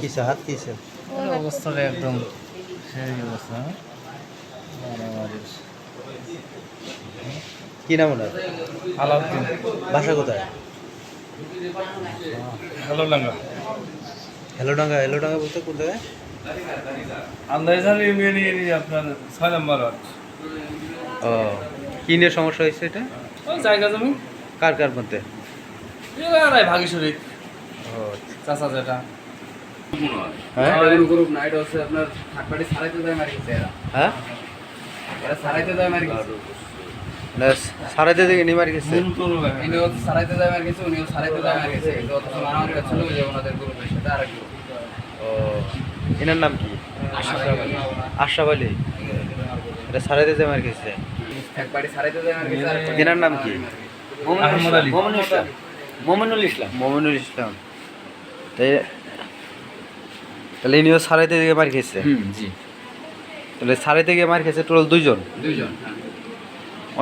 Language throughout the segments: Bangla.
কিসে হাত কিসে অবস্থাটা একদম সেই অবস্থা। কি নাম ওনার? আলাউদ্দিন। বাসা কোথায়? হেলোডাঙ্গা। হেলোডাঙ্গা। হেলোডাঙ্গা বলতে কোন জায়গায়? আন্দাইজান ইউনিয়ন আপনার 6 নম্বর ওয়ার্ড। ও, কি নিয়ে সমস্যা হয়েছে এটা? ওই জায়গা জমি কার কার মধ্যে? এরাই ভাগীশরী ও চাচা যেটা। হ্যাঁ গ্রুপ না, এটা হচ্ছে আপনার থাকবাড়ি সারাইতে যায় মারি গেছে এরা। হ্যাঁ, এরা সারাইতে যায় মারি গেছে। সারাইতে থেকে নিমার গেছে। ইনি হচ্ছে সারাইতে যায় মারি গেছে, উনিও সারাইতে যায় মারি গেছে। কিন্তু অথচ মারামারি হচ্ছিল যে ওনাদের গ্রুপের সাথে আরেক গ্রুপ। ও, এনার নাম কি? আশরাফ আলী। এটা সারাইতে যে মার গেছে। থাকবাড়ি সারাইতে যায় মারি গেছে। এনার নাম কি? আহমদ আলী। মোমিনুল ইসলাম। মমিনুল ইসলাম। তাহলে ইনিও সারাইতে থেকে মার খেয়েছে। জি। তাহলে সারাইতে গিয়ে মার খেয়েছে টোটাল দুইজন। দুইজন।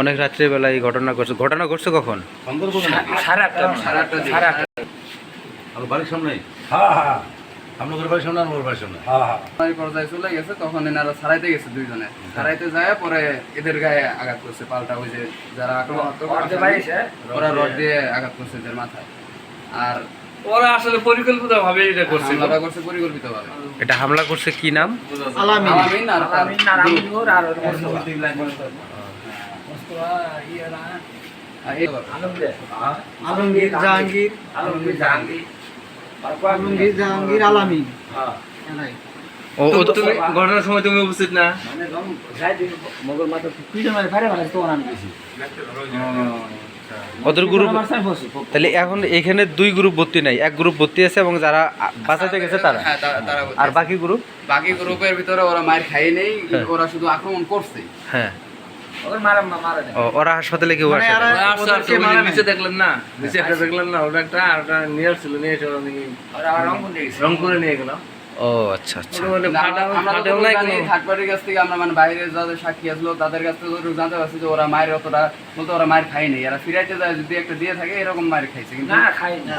অনেক রাত্রিবেলা এই ঘটনা ঘটছে। ঘটনা ঘটছে কখন? সাড়ে আটটা। আমার বাড়ির সামনে। হ্যাঁ হ্যাঁ, আপনাদের বাড়ির সামনে, আমার বাড়ির সামনে। হ্যাঁ হ্যাঁ। পর্যায়ে চলে গেছে, তখন এনারা সারাইতে গেছে দুইজনে। সারাইতে যায় পরে এদের গায়ে আঘাত করছে পাল্টা, ওই যে যারা আক্রমণাত্মক ওরা রড দিয়ে আঘাত করছে এদের মাথায়। আর ওরা আসলে পরিকল্পিতভাবে এটা করছে। হামলাটা করছে পরিকল্পিতভাবে। এটা হামলা করছে কি নাম? আলামিন আর তার আলমগীর জাহাঙ্গীর আলামিন। ও ও তো তুমি ঘটনার সময় তুমি উপস্থিত না? ওদের গ্রুপ। তাহলে এখন এখানে দুই গ্রুপ ভর্তি নাই, এক গ্রুপ ভর্তি আছে এবং যারা বাঁচাতে গেছে তারা। হ্যাঁ, তারা আর বাকি গ্রুপ? বাকি গ্রুপের ভিতরে ওরা মার খায় নেই, হ্যাঁ। ওরা শুধু আক্রমণ করছে। হ্যাঁ। ও, ওরা হাসপাতালে কেউ আসে? নিচে দেখলেন না? নিচে একটা দেখলেন না? ওটা একটা আর ওটা নিয়ে আসছিল, নিয়ে এসে রংপুরে নিয়ে গেলাম। ও আচ্ছা আচ্ছা। থার্ডপার্টির কাছ থেকে আমরা মানে বাইরে যাদের সাক্ষী আসলো তাদের কাছ থেকে যতটুকু জানতে পারছি যে ওরা মায়ের অতটা বলতে ওরা মায়ের খাই নেই। এরা ফিরাইতে যায় যদি একটা দিয়ে থাকে এরকম মায়ের খাইছে, কিন্তু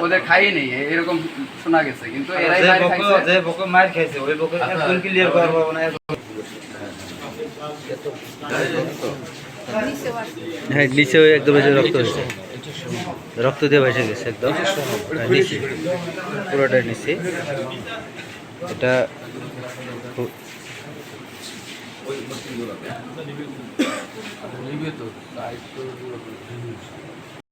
ওদের খাই নেই এরকম শোনা গেছে। কিন্তু এরাই মায়ের খাইছে। যে বকে মার খাইছে ওই বকে একদম ক্লিয়ার করব না। হ্যাঁ, নিচে একদম এই যে রক্ত হয়েছে, রক্ত দিয়ে ভেসে গেছে একদম নিচে, পুরোটা নিচে। এটা নিবে তো